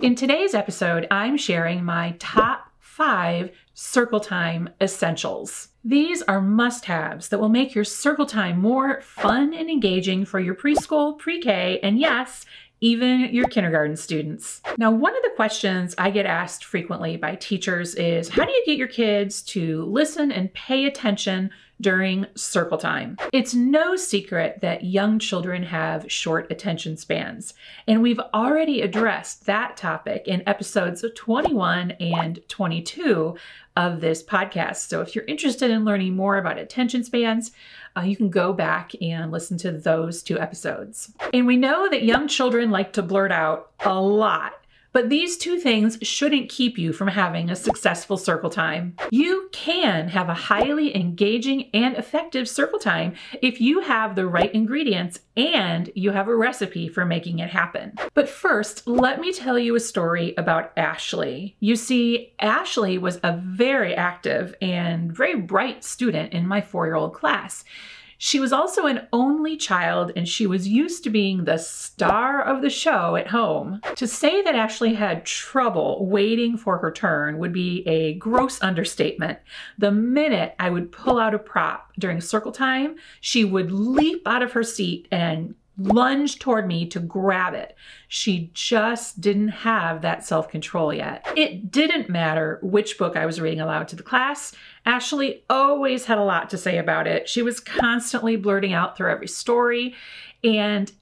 In today's episode, I'm sharing my top 5 circle time essentials. These are must-haves that will make your circle time more fun and engaging for your preschool, pre-K, and yes, even your kindergarten students. Now, one of the questions I get asked frequently by teachers is, how do you get your kids to listen and pay attention during circle time? It's no secret that young children have short attention spans, and we've already addressed that topic in episodes 21 and 22 of this podcast. So if you're interested in learning more about attention spans, you can go back and listen to those 2 episodes. And we know that young children like to blurt out a lot, but these 2 things shouldn't keep you from having a successful circle time. You can have a highly engaging and effective circle time if you have the right ingredients and you have a recipe for making it happen. But first, let me tell you a story about Ashley. You see, Ashley was a very active and very bright student in my 4-year-old class. She was also an only child, and she was used to being the star of the show at home. To say that Ashley had trouble waiting for her turn would be a gross understatement. The minute I would pull out a prop during circle time, she would leap out of her seat and lunge toward me to grab it. She just didn't have that self-control yet. It didn't matter which book I was reading aloud to the class. Ashley always had a lot to say about it. She was constantly blurting out through every story, and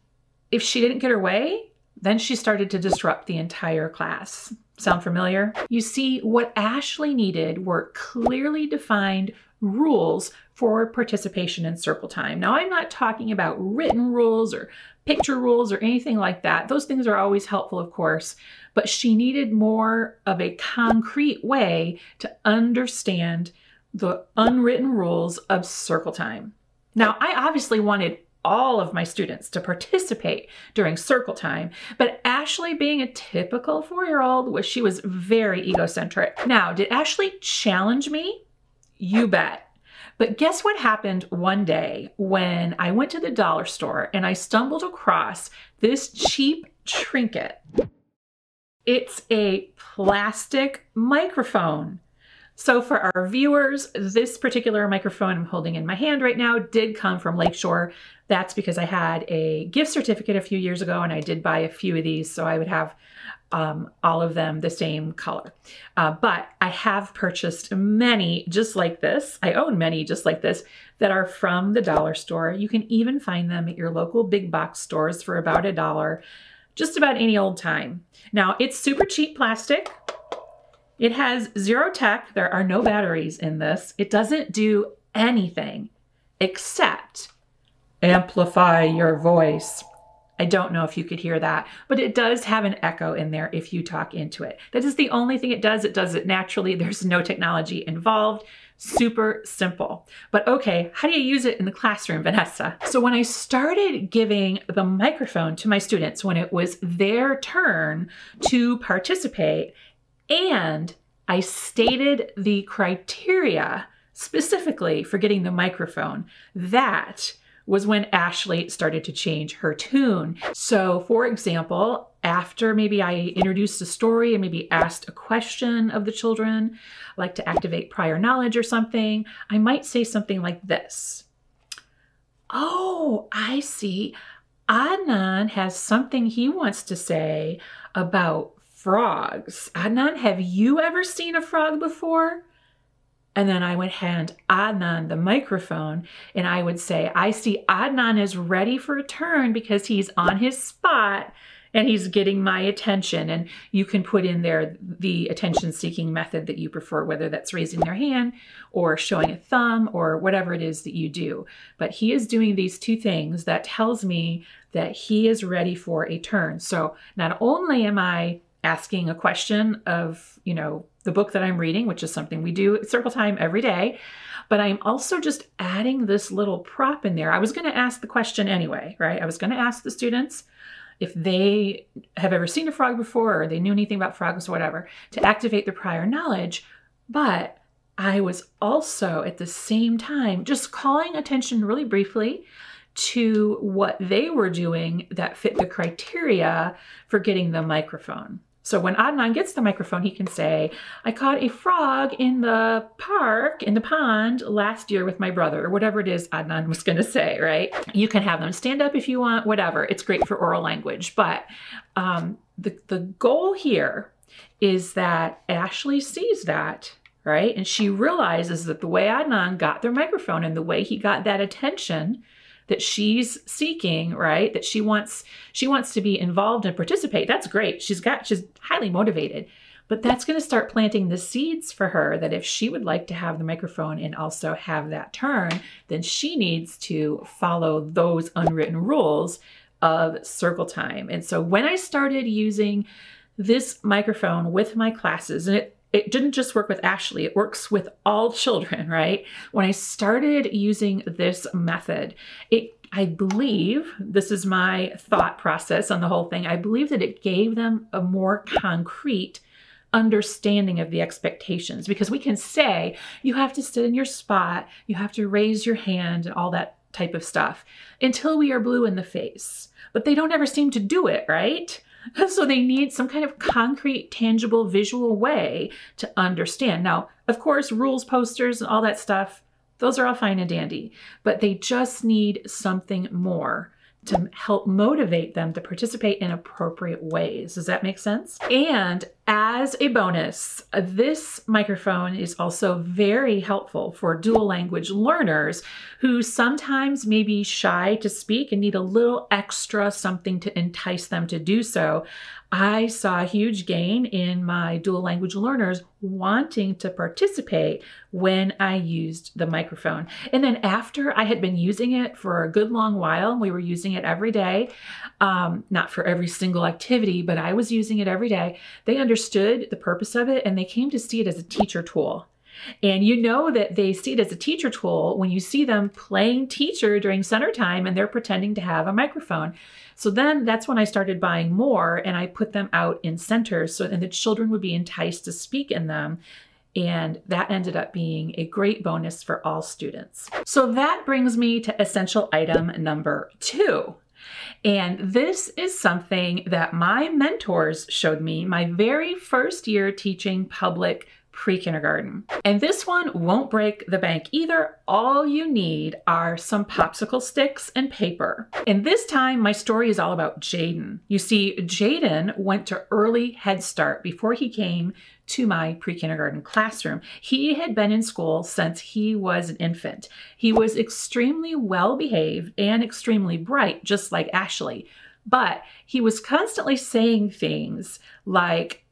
if she didn't get her way, then she started to disrupt the entire class. Sound familiar? You see, what Ashley needed were clearly defined rules for participation in circle time. Now, I'm not talking about written rules or picture rules or anything like that. Those things are always helpful, of course, but she needed more of a concrete way to understand the unwritten rules of circle time. Now, I obviously wanted all of my students to participate during circle time, but Ashley, being a typical 4-year-old, she was very egocentric. Now, did Ashley challenge me? You bet. But guess what happened one day when I went to the dollar store and I stumbled across this cheap trinket. It's a plastic microphone. So for our viewers, this particular microphone I'm holding in my hand right now did come from Lakeshore. That's because I had a gift certificate a few years ago and I did buy a few of these so I would have all of them the same color. But I have purchased many just like this. I own many just like this that are from the dollar store. You can even find them at your local big box stores for about $1, just about any old time. Now, it's super cheap plastic. It has 0 tech. There are no batteries in this. It doesn't do anything except amplify your voice. I don't know if you could hear that, but it does have an echo in there if you talk into it. That is the only thing it does. It does it naturally. There's no technology involved. Super simple. But okay, how do you use it in the classroom, Vanessa? So when I started giving the microphone to my students when it was their turn to participate, and I stated the criteria specifically for getting the microphone, that was when Ashley started to change her tune. So for example, after maybe I introduced a story and maybe asked a question of the children, like to activate prior knowledge or something, I might say something like this. Oh, I see. Adnan has something he wants to say about frogs. Adnan, have you ever seen a frog before? And then I would hand Adnan the microphone and I would say, I see Adnan is ready for a turn because he's on his spot and he's getting my attention. And you can put in there the attention-seeking method that you prefer, whether that's raising their hand or showing a thumb or whatever it is that you do. But he is doing these 2 things that tells me that he is ready for a turn. So not only am I asking a question of, the book that I'm reading, which is something we do at circle time every day, but I'm also just adding this little prop in there. I was going to ask the question anyway, right? I was going to ask the students if they have ever seen a frog before or they knew anything about frogs or whatever to activate their prior knowledge. But I was also at the same time just calling attention really briefly to what they were doing that fit the criteria for getting the microphone. So when Adnan gets the microphone, he can say, I caught a frog in the park, in the pond last year with my brother, or whatever it is Adnan was going to say, right? You can have them stand up if you want, whatever. It's great for oral language. But the goal here is that Ashley sees that, right? And she realizes that the way Adnan got their microphone and the way he got that attention that she's seeking, right? That she wants to be involved and participate. That's great. She's highly motivated, but that's going to start planting the seeds for her that if she would like to have the microphone and also have that turn, then she needs to follow those unwritten rules of circle time. And so when I started using this microphone with my classes, and it didn't just work with Ashley, it works with all children, right? When I started using this method, I believe, this is my thought process on the whole thing, I believe that it gave them a more concrete understanding of the expectations, because we can say, you have to sit in your spot, you have to raise your hand, and all that type of stuff, until we are blue in the face. But they don't ever seem to do it, right? So they need some kind of concrete, tangible, visual way to understand. Now, of course, rules posters and all that stuff, those are all fine and dandy, but they just need something more to help motivate them to participate in appropriate ways. Does that make sense? And as a bonus, this microphone is also very helpful for dual language learners who sometimes may be shy to speak and need a little extra something to entice them to do so. I saw a huge gain in my dual language learners wanting to participate when I used the microphone. And then after I had been using it for a good long while, we were using it every day, not for every single activity, but I was using it every day. They understood the purpose of it and they came to see it as a teacher tool. And you know that they see it as a teacher tool when you see them playing teacher during center time and they're pretending to have a microphone. So then that's when I started buying more and I put them out in centers and the children would be enticed to speak in them. And that ended up being a great bonus for all students. So that brings me to essential item number 2. And this is something that my mentors showed me my very first year teaching public pre-kindergarten. And this one won't break the bank either. All you need are some popsicle sticks and paper. And this time my story is all about Jaden. You see, Jaden went to early Head Start before he came to my pre-kindergarten classroom. He had been in school since he was an infant. He was extremely well behaved and extremely bright, just like Ashley. But he was constantly saying things like,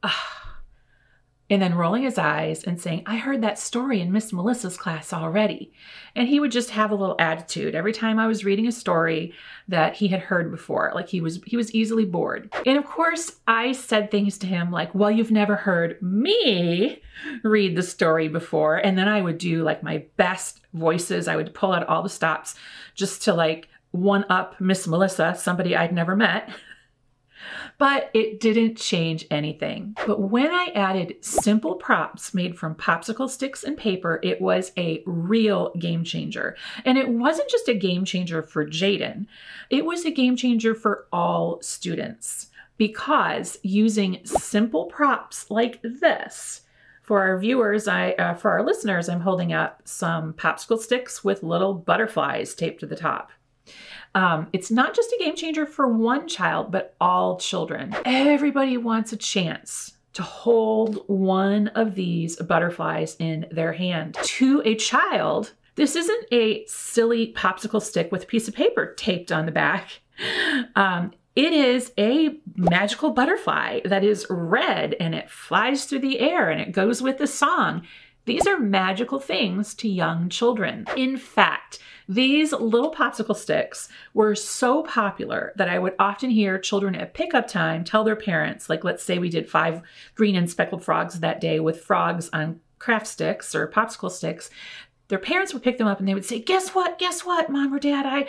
and then rolling his eyes and saying, I heard that story in Miss Melissa's class already. And he would just have a little attitude every time I was reading a story that he had heard before. Like he was easily bored. And of course, I said things to him like, well, you've never heard me read the story before. And then I would do like my best voices. I would pull out all the stops just to like one up Miss Melissa, somebody I'd never met. But it didn't change anything. But when I added simple props made from popsicle sticks and paper, it was a real game changer. And it wasn't just a game changer for Jaden. It was a game changer for all students because using simple props like this, for our viewers, for our listeners, I'm holding up some popsicle sticks with little butterflies taped to the top. It's not just a game changer for one child, but all children. Everybody wants a chance to hold one of these butterflies in their hand. To a child, this isn't a silly popsicle stick with a piece of paper taped on the back. It is a magical butterfly that is red and it flies through the air and it goes with the song. These are magical things to young children. In fact, these little popsicle sticks were so popular that I would often hear children at pickup time tell their parents, like let's say we did 5 green and speckled frogs that day with frogs on craft sticks or popsicle sticks. Their parents would pick them up and they would say, guess what, Mom or Dad,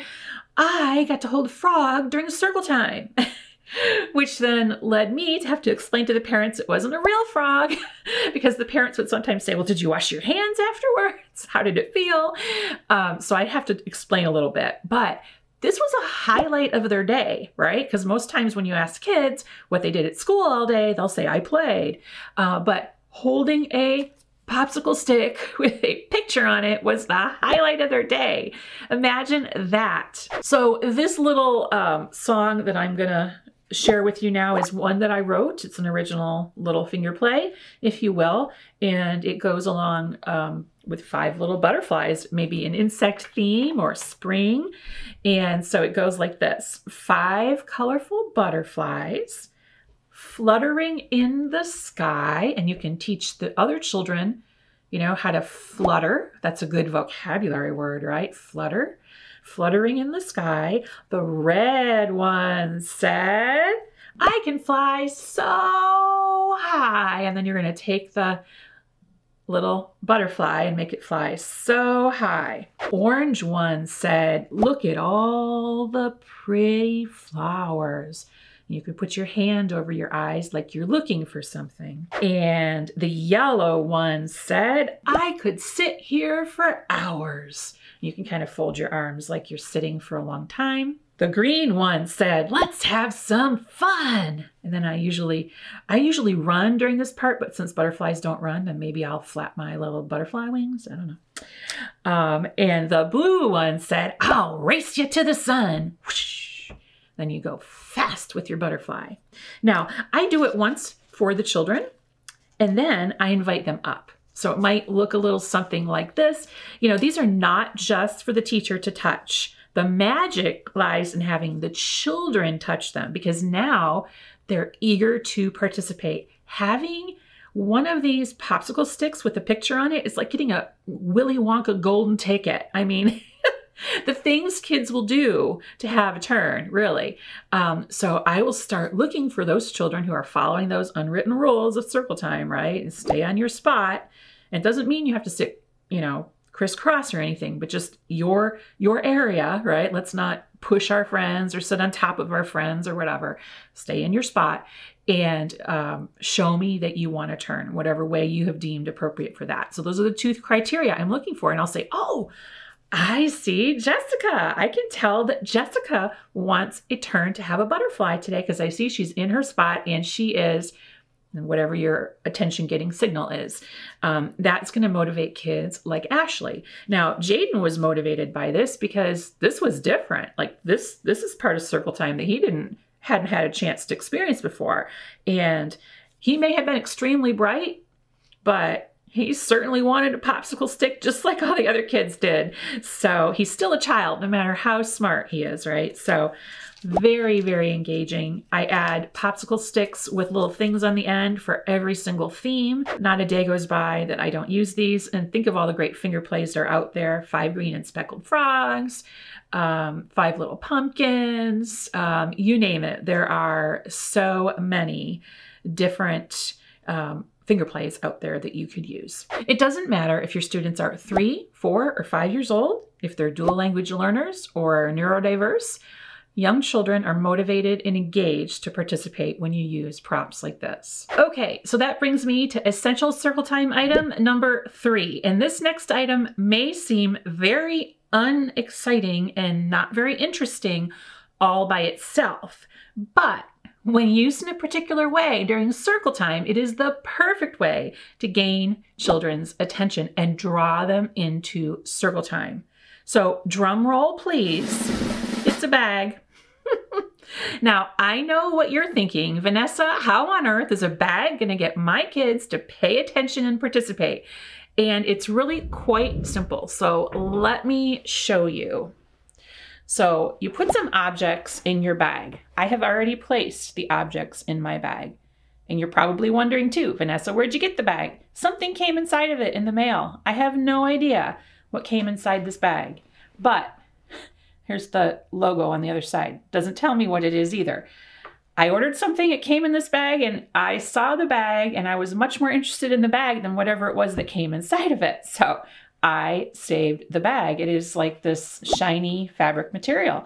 I got to hold a frog during circle time. Which then led me to have to explain to the parents it wasn't a real frog because the parents would sometimes say, well, did you wash your hands afterwards? How did it feel? So I'd have to explain a little bit. But this was a highlight of their day, right? Because most times when you ask kids what they did at school all day, they'll say, I played. But holding a popsicle stick with a picture on it was the highlight of their day. Imagine that. So this little song that I'm gonna share with you now is one that I wrote. It's an original little finger play, if you will, and it goes along with 5 little butterflies, maybe an insect theme or spring. And so it goes like this: 5 colorful butterflies fluttering in the sky. And you can teach the other children, you know, how to flutter. That's a good vocabulary word, right? Flutter. Fluttering in the sky. The red one said, I can fly so high. And then you're going to take the little butterfly and make it fly so high. Orange one said, look at all the pretty flowers. You could put your hand over your eyes like you're looking for something. And the yellow one said, I could sit here for hours. You can kind of fold your arms like you're sitting for a long time. The green one said, let's have some fun. And then I usually run during this part, but since butterflies don't run, then maybe I'll flap my little butterfly wings. I don't know. And the blue one said, I'll race you to the sun. Whoosh. Then you go fast with your butterfly. Now, I do it once for the children, and then I invite them up. So it might look a little something like this. You know, these are not just for the teacher to touch. The magic lies in having the children touch them, because now they're eager to participate. Having one of these popsicle sticks with a picture on it is like getting a Willy Wonka golden ticket. I mean, the things kids will do to have a turn, really. So I will start looking for those children who are following those unwritten rules of circle time, right? And stay on your spot. It doesn't mean you have to sit, you know, crisscross or anything, but just your area, right? Let's not push our friends or sit on top of our friends or whatever. Stay in your spot and show me that you want to turn, whatever way you have deemed appropriate for that. So those are the 2 criteria I'm looking for. And I'll say, oh, I see Jessica. I can tell that Jessica wants a turn to have a butterfly today because I see she's in her spot and she is, and whatever your attention getting signal is. That's going to motivate kids like Ashley. Now, Jaden was motivated by this because this was different. Like this is part of circle time that he hadn't had a chance to experience before. And he may have been extremely bright, but he certainly wanted a popsicle stick just like all the other kids did. So he's still a child, no matter how smart he is, right? So very, very engaging. I add popsicle sticks with little things on the end for every single theme. Not a day goes by that I don't use these. And think of all the great finger plays that are out there. 5 green and speckled frogs, 5 little pumpkins, you name it. There are so many different finger plays out there that you could use. It doesn't matter if your students are 3, 4, or 5 years old, if they're dual language learners or neurodiverse. Young children are motivated and engaged to participate when you use prompts like this. Okay, so that brings me to essential circle time item number 3. And this next item may seem very unexciting and not very interesting all by itself, but when used in a particular way during circle time, it is the perfect way to gain children's attention and draw them into circle time. So drum roll, please. It's a bag. Now, I know what you're thinking. Vanessa, how on earth is a bag going to get my kids to pay attention and participate? And it's really quite simple. So let me show you. So you put some objects in your bag. I have already placed the objects in my bag. And you're probably wondering too, Vanessa, where'd you get the bag? Something came inside of it in the mail. I have no idea what came inside this bag. But here's the logo on the other side. Doesn't tell me what it is either. I ordered something, it came in this bag, and I saw the bag, and I was much more interested in the bag than whatever it was that came inside of it. So I saved the bag. It is like this shiny fabric material.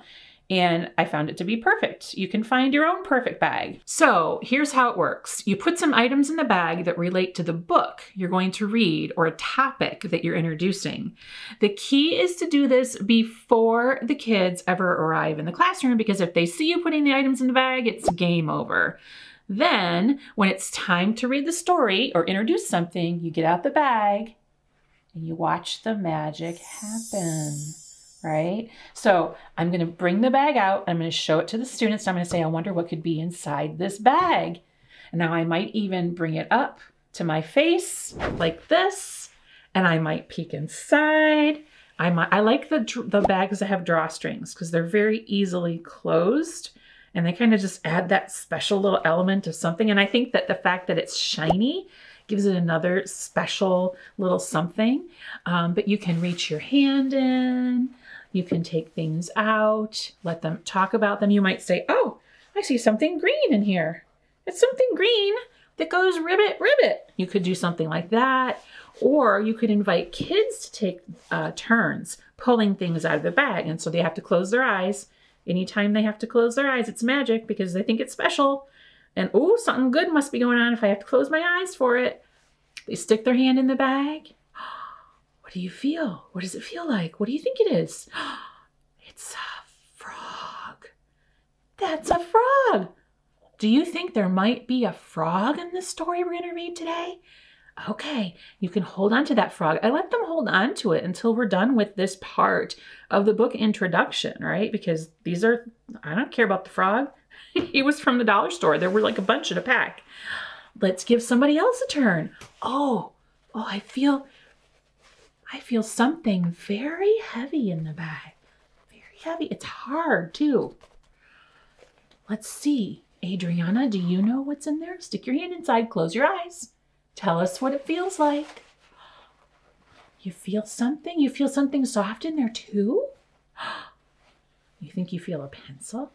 And I found it to be perfect. You can find your own perfect bag. So here's how it works. You put some items in the bag that relate to the book you're going to read or a topic that you're introducing. The key is to do this before the kids ever arrive in the classroom, because if they see you putting the items in the bag, it's game over. Then when it's time to read the story or introduce something, you get out the bag and you watch the magic happen. Right? So I'm going to bring the bag out. I'm going to show it to the students. I'm going to say, I wonder what could be inside this bag. And now I might even bring it up to my face like this. And I might peek inside. I like the bags that have drawstrings because they're very easily closed. And they kind of just add that special little element of something. And I think that the fact that it's shiny gives it another special little something. But you can reach your hand in. You can take things out, let them talk about them. You might say, oh, I see something green in here. It's something green that goes ribbit, ribbit. You could do something like that. Or you could invite kids to take turns pulling things out of the bag. And so they have to close their eyes. Anytime they have to close their eyes, it's magic because they think it's special. And oh, something good must be going on if I have to close my eyes for it. They stick their hand in the bag. What do you feel? What does it feel like? What do you think it is? It's a frog. That's a frog. Do you think there might be a frog in this story we're going to read today? Okay, you can hold on to that frog. I let them hold on to it until we're done with this part of the book introduction, right? Because these are, I don't care about the frog. He was from the dollar store. There were like a bunch in a pack. Let's give somebody else a turn. Oh, I feel something very heavy in the bag. Very heavy. It's hard too. Let's see. Adriana, do you know what's in there? Stick your hand inside. Close your eyes. Tell us what it feels like. You feel something? You feel something soft in there too? You think you feel a pencil?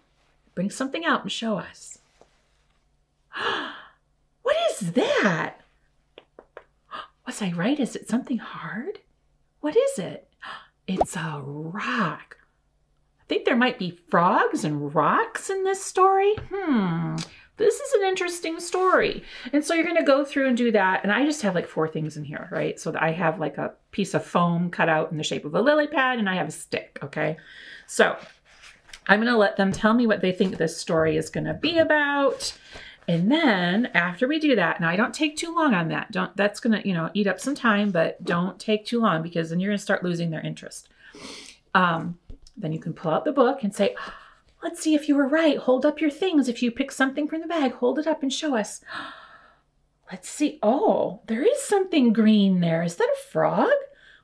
Bring something out and show us. What is that? Was I right? Is it something hard? What is it? It's a rock. I think there might be frogs and rocks in this story. This is an interesting story. And so you're going to go through and do that. And I just have like 4 things in here, right? So I have like a piece of foam cut out in the shape of a lily pad, and I have a stick, okay? So I'm going to let them tell me what they think this story is going to be about. And then after we do that, now I don't take too long on that. That's going to, eat up some time, but don't take too long because then you're going to start losing their interest. Then you can pull out the book and say, let's see if you were right. Hold up your things. If you pick something from the bag, hold it up and show us. Let's see. Oh, there is something green there. Is that a frog?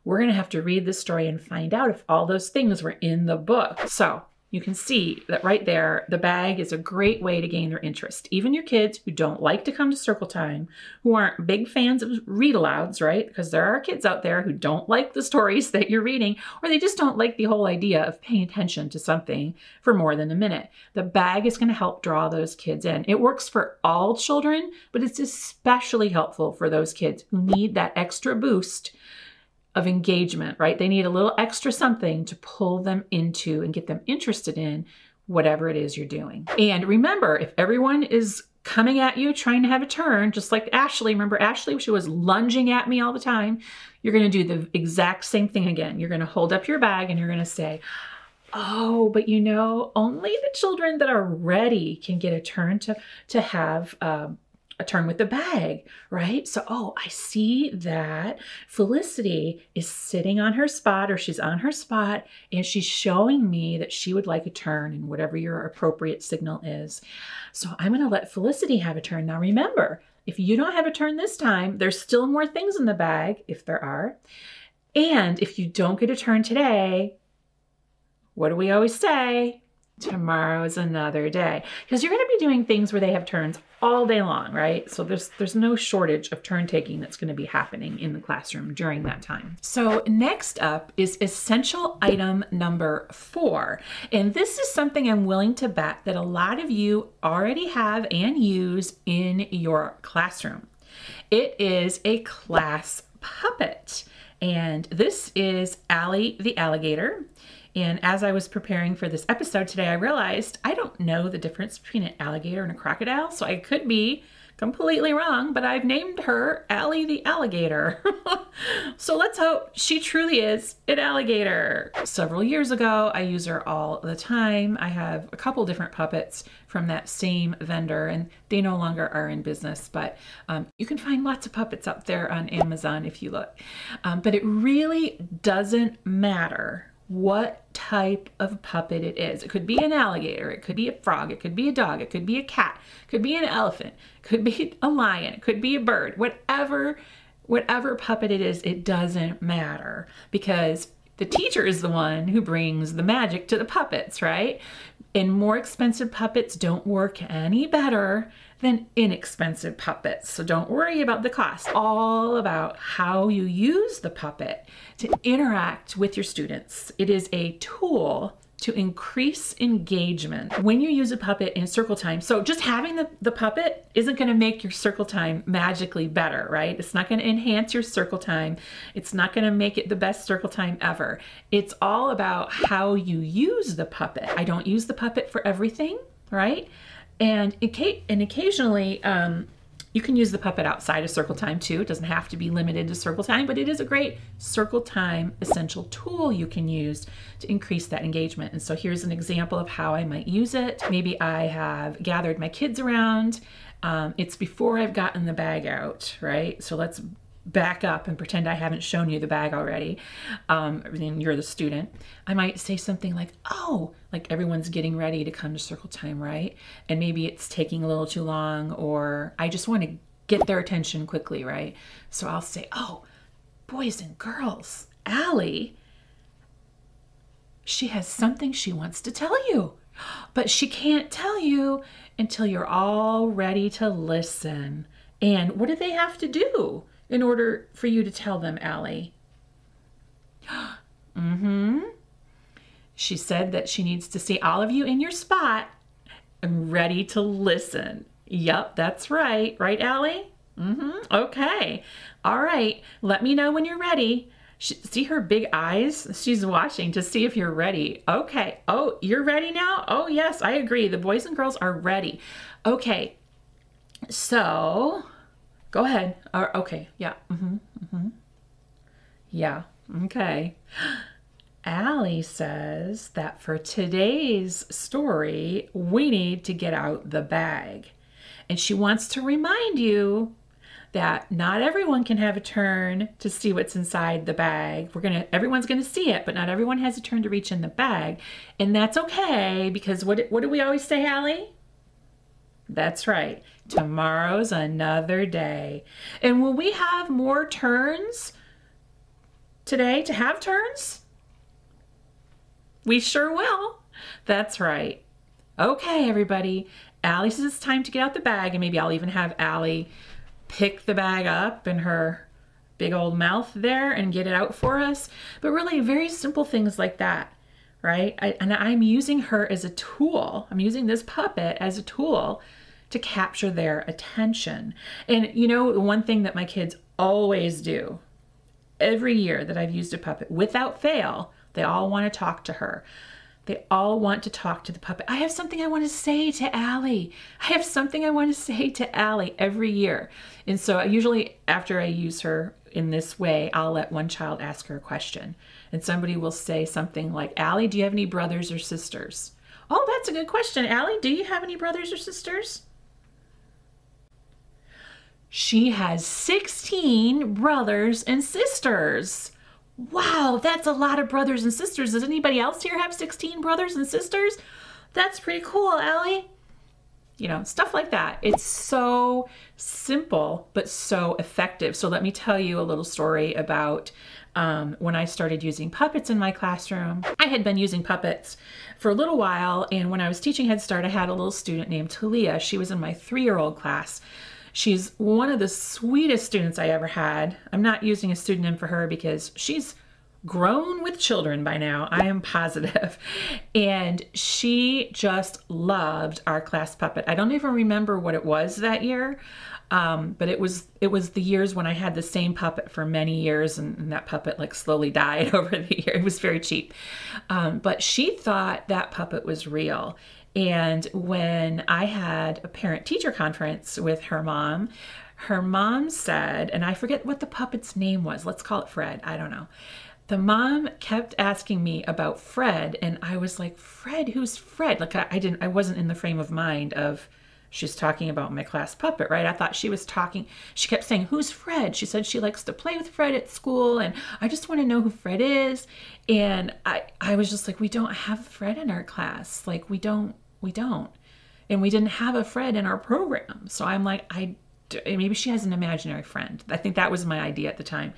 We're going to have to read the story and find out if all those things were in the book. So you can see that right there, the bag is a great way to gain their interest. Even your kids who don't like to come to circle time, who aren't big fans of read-alouds, right? Because there are kids out there who don't like the stories that you're reading, or they just don't like the whole idea of paying attention to something for more than a minute. The bag is going to help draw those kids in. It works for all children, but it's especially helpful for those kids who need that extra boost of engagement, right? They need a little extra something to pull them into and get them interested in whatever it is you're doing. And remember, if everyone is coming at you trying to have a turn, just like Ashley, remember Ashley, she was lunging at me all the time, you're going to do the exact same thing again. You're going to hold up your bag and you're going to say, oh, but only the children that are ready can get a turn to have a turn with the bag, right? So, I see that Felicity is sitting on her spot, or she's on her spot, and she's showing me that she would like a turn in whatever your appropriate signal is. So I'm going to let Felicity have a turn. Now remember, if you don't have a turn this time, there's still more things in the bag, if there are. And if you don't get a turn today, what do we always say? Tomorrow's another day, because you're going to be doing things where they have turns all day long, right? So there's no shortage of turn taking that's going to be happening in the classroom during that time. So next up is essential item number 4. And this is something I'm willing to bet that a lot of you already have and use in your classroom. It is a class puppet. And this is Allie the alligator. And as I was preparing for this episode today, I realized I don't know the difference between an alligator and a crocodile, so I could be completely wrong, but I've named her Allie the alligator. So let's hope she truly is an alligator. Several years ago, I use her all the time. I have a couple different puppets from that same vendor, and they no longer are in business, but you can find lots of puppets out there on Amazon if you look. But it really doesn't matter what type of puppet it is. It could be an alligator, it could be a frog, it could be a dog, it could be a cat, it could be an elephant, it could be a lion, it could be a bird. Whatever puppet it is, it doesn't matter, because the teacher is the one who brings the magic to the puppets, right? And more expensive puppets don't work any better than inexpensive puppets. So don't worry about the cost. All about how you use the puppet to interact with your students. It is a tool to increase engagement when you use a puppet in circle time. So just having the puppet isn't going to make your circle time magically better, right? It's not going to enhance your circle time. It's not going to make it the best circle time ever. It's all about how you use the puppet. I don't use the puppet for everything, right? And occasionally, you can use the puppet outside of circle time too. It doesn't have to be limited to circle time, but it is a great circle time essential tool you can use to increase that engagement. And so here's an example of how I might use it. Maybe I have gathered my kids around. It's before I've gotten the bag out, right? So let's back up and pretend I haven't shown you the bag already, and you're the student. I might say something like, oh, like everyone's getting ready to come to circle time, right? And maybe it's taking a little too long, or I just want to get their attention quickly, right? So I'll say, oh, boys and girls, Allie, she has something she wants to tell you, but she can't tell you until you're all ready to listen. And what do they have to do in order for you to tell them, Allie? She said that she needs to see all of you in your spot and ready to listen. Yep, that's right. Right, Allie? Okay. All right. Let me know when you're ready. See her big eyes? She's watching to see if you're ready. Okay. Oh, you're ready now? Oh, yes, I agree. The boys and girls are ready. Okay. So go ahead. Okay. Yeah. Yeah. Okay. Allie says that for today's story, we need to get out the bag. And she wants to remind you that not everyone can have a turn to see what's inside the bag. Everyone's gonna see it, but not everyone has a turn to reach in the bag. And that's okay, because what do we always say, Allie? That's right. Tomorrow's another day. And will we have more turns today to have turns? We sure will. That's right. Okay, everybody. Allie says it's time to get out the bag, and maybe I'll even have Allie pick the bag up in her big old mouth there and get it out for us. But really, very simple things like that, right? I'm using her as a tool. I'm using this puppet as a tool to capture their attention. And you know, the one thing that my kids always do, every year that I've used a puppet, without fail, they all want to talk to her. They all want to talk to the puppet. I have something I want to say to Allie. I have something I want to say to Allie every year. And so usually after I use her in this way, I'll let one child ask her a question. And somebody will say something like, Allie, do you have any brothers or sisters? Oh, that's a good question. Allie, do you have any brothers or sisters? She has 16 brothers and sisters. Wow, that's a lot of brothers and sisters. Does anybody else here have 16 brothers and sisters? That's pretty cool, Allie. You know, stuff like that. It's so simple, but so effective. So let me tell you a little story about when I started using puppets in my classroom. I had been using puppets for a little while, and when I was teaching Head Start, I had a little student named Talia. She was in my 3-year-old class. She's one of the sweetest students I ever had. I'm not using a pseudonym for her because she's grown with children by now, I am positive. And she just loved our class puppet. I don't even remember what it was that year, but it was the years when I had the same puppet for many years, and that puppet like slowly died over the year. It was very cheap. But she thought that puppet was real. And when I had a parent-teacher conference with her mom said, and I forget what the puppet's name was, let's call it Fred, I don't know. The mom kept asking me about Fred, and I was like, Fred, who's Fred? Like I wasn't in the frame of mind of she's talking about my class puppet, right? I thought she was talking, she kept saying, who's Fred? She said she likes to play with Fred at school, and I just want to know who Fred is. And I was just like, we don't have Fred in our class. Like we don't. And we didn't have a Fred in our program. So I'm like, maybe she has an imaginary friend. I think that was my idea at the time.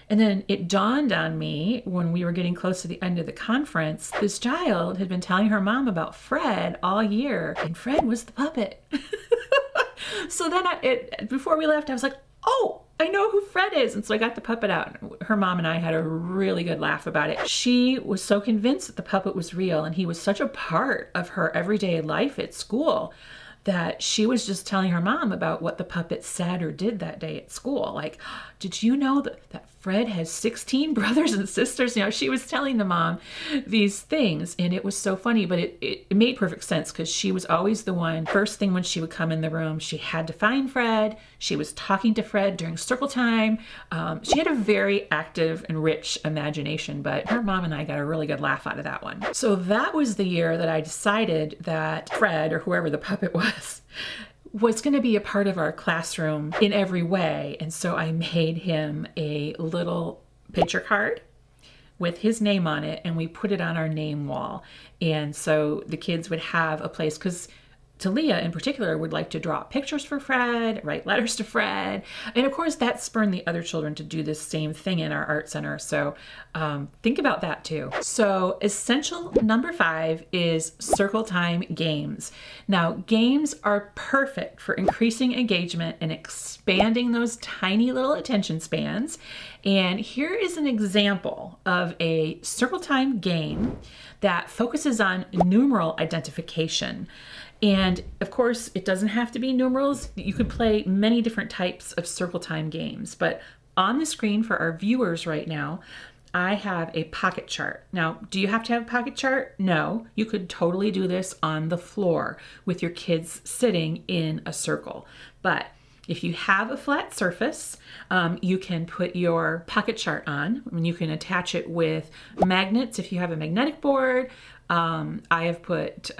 And then it dawned on me when we were getting close to the end of the conference, this child had been telling her mom about Fred all year, and Fred was the puppet. So then before we left, I was like, oh, I know who Fred is. And so I got the puppet out. Her mom and I had a really good laugh about it. She was so convinced that the puppet was real, and he was such a part of her everyday life at school that she was just telling her mom about what the puppet said or did that day at school. Like, did you know that Fred has 16 brothers and sisters? You know, she was telling the mom these things, and it was so funny, but it made perfect sense because she was always the one, first thing when she would come in the room, she had to find Fred. She was talking to Fred during circle time. She had a very active and rich imagination, but her mom and I got a really good laugh out of that one. So that was the year that I decided that Fred, or whoever the puppet was going to be a part of our classroom in every way. And so I made him a little picture card with his name on it, and we put it on our name wall. And so the kids would have a place, because Talia in particular would like to draw pictures for Fred, write letters to Fred. And of course that spurned the other children to do this same thing in our art center. So think about that too. So essential number 5 is circle time games. Now games are perfect for increasing engagement and expanding those tiny little attention spans. And here is an example of a circle time game that focuses on numeral identification. And of course, it doesn't have to be numerals. You could play many different types of circle time games, but on the screen for our viewers right now, I have a pocket chart. Now, do you have to have a pocket chart? No, you could totally do this on the floor with your kids sitting in a circle. But if you have a flat surface, you can put your pocket chart on, and you can attach it with magnets if you have a magnetic board. I have put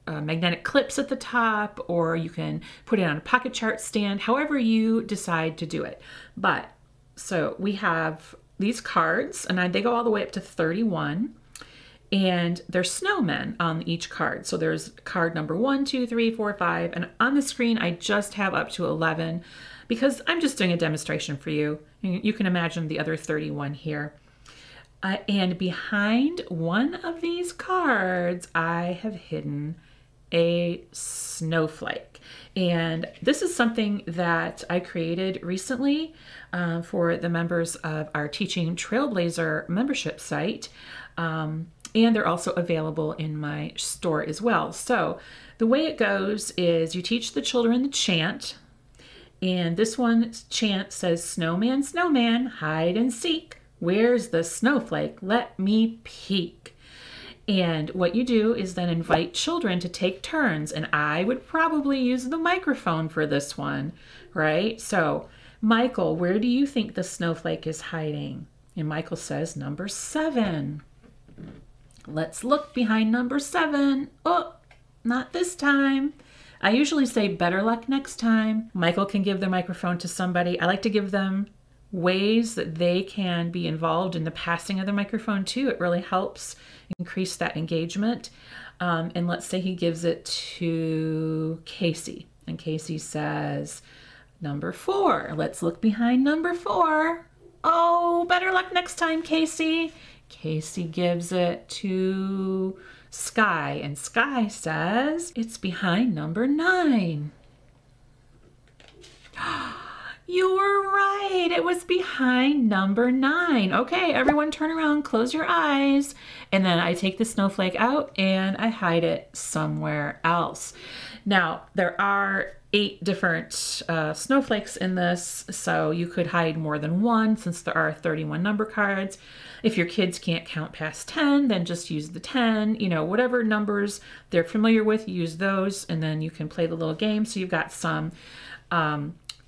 magnetic clips at the top, or you can put it on a pocket chart stand, however you decide to do it. But so we have these cards, and they go all the way up to 31, and there's snowmen on each card. So there's card number 1, 2, 3, 4, 5, and on the screen I just have up to 11 because I'm just doing a demonstration for you. You can imagine the other 31 here. And behind one of these cards, I have hidden a snowflake. And this is something that I created recently for the members of our Teaching Trailblazer membership site. And they're also available in my store as well. So the way it goes is you teach the children the chant. And this one's chant says, "Snowman, snowman, hide and seek. Where's the snowflake? Let me peek." And what you do is then invite children to take turns, and I would probably use the microphone for this one, right? So, Michael, where do you think the snowflake is hiding? And Michael says, number 7. Let's look behind number 7. Oh, not this time. I usually say better luck next time. Michael can give the microphone to somebody. I like to give them ways that they can be involved in the passing of the microphone too. It really helps increase that engagement. And let's say he gives it to Casey, and Casey says, number 4. Let's look behind number 4. Oh, better luck next time, Casey. Casey gives it to Sky, and Sky says it's behind number 9. You were right. right, it was behind number 9. Okay, everyone turn around, close your eyes. And then I take the snowflake out and I hide it somewhere else. Now, there are 8 different snowflakes in this, so you could hide more than one since there are 31 number cards. If your kids can't count past 10, then just use the 10. You know, whatever numbers they're familiar with, use those, and then you can play the little game. So you've got some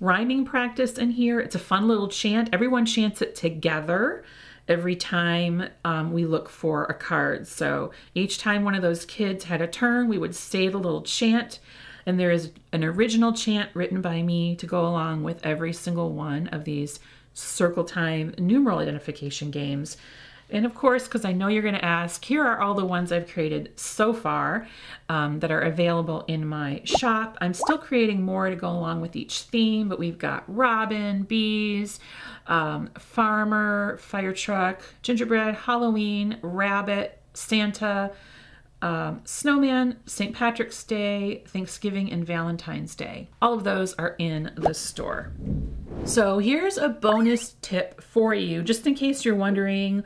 rhyming practice in here. It's a fun little chant. Everyone chants it together every time we look for a card. So each time one of those kids had a turn, we would say the little chant. And there is an original chant written by me to go along with every single one of these circle time numeral identification games. And of course, because I know you're going to ask, here are all the ones I've created so far that are available in my shop. I'm still creating more to go along with each theme, but we've got robin, bees, farmer, fire truck, gingerbread, Halloween, rabbit, Santa, snowman, St. Patrick's Day, Thanksgiving, and Valentine's Day. All of those are in the store. So here's a bonus tip for you, just in case you're wondering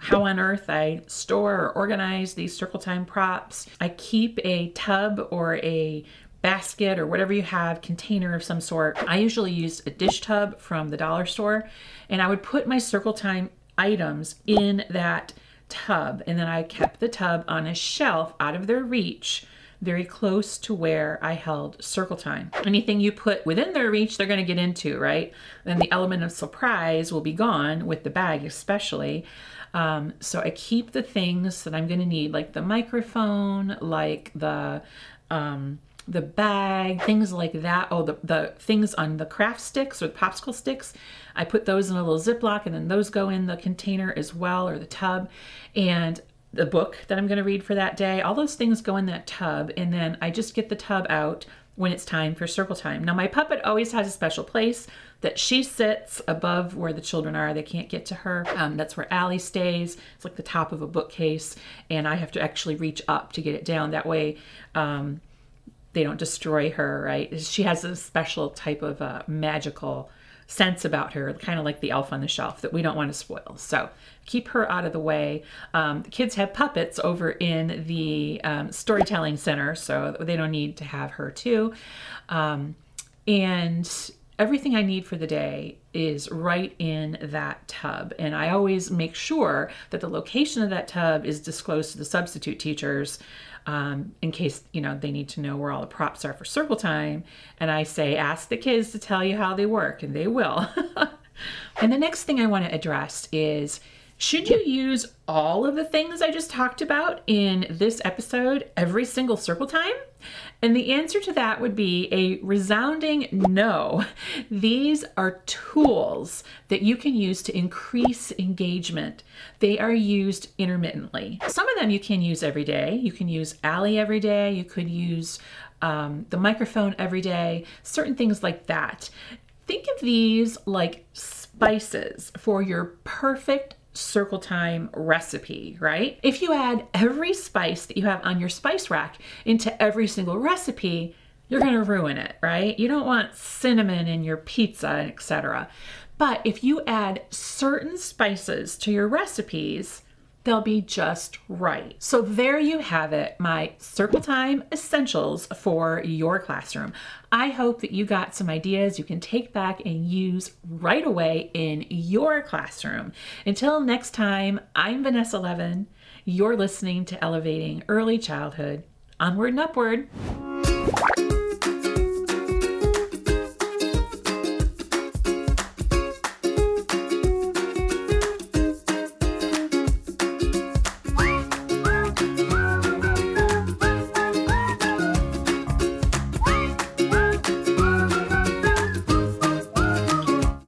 how on earth I store or organize these circle time props. I keep a tub or a basket or whatever you have, container of some sort. I usually use a dish tub from the dollar store, and I would put my circle time items in that tub, and then I kept the tub on a shelf out of their reach, very close to where I held circle time. Anything you put within their reach, they're going to get into, right? Then the element of surprise will be gone with the bag, especially. So I keep the things that I'm going to need, like the microphone, like the bag, things like that. Oh, the things on the craft sticks or the popsicle sticks, I put those in a little Ziploc, and then those go in the container as well, or the tub. And the book that I'm going to read for that day, all those things go in that tub, and then I just get the tub out when it's time for circle time. Now, my puppet always has a special place that she sits above where the children are. They can't get to her. That's where Allie stays. It's like the top of a bookcase, and I have to actually reach up to get it down. That way, they don't destroy her, right? She has a special type of magical sense about her, kind of like the elf on the shelf that we don't want to spoil. So keep her out of the way. The kids have puppets over in the storytelling center, so they don't need to have her too. And everything I need for the day is right in that tub. And I always make sure that the location of that tub is disclosed to the substitute teachers in case, you know, they need to know where all the props are for circle time. And I say, ask the kids to tell you how they work, and they will. And the next thing I want to address is, should you use all of the things I just talked about in this episode every single circle time? And the answer to that would be a resounding no. These are tools that you can use to increase engagement. They are used intermittently. Some of them you can use every day. You can use Allie every day. You could use the microphone every day, certain things like that. Think of these like spices for your perfect circle time recipe, right? If you add every spice that you have on your spice rack into every single recipe, you're going to ruin it, right? You don't want cinnamon in your pizza, etc. But if you add certain spices to your recipes, they'll be just right. So there you have it, my circle time essentials for your classroom. I hope that you got some ideas you can take back and use right away in your classroom. Until next time, I'm Vanessa Levin. You're listening to Elevating Early Childhood. Onward and upward.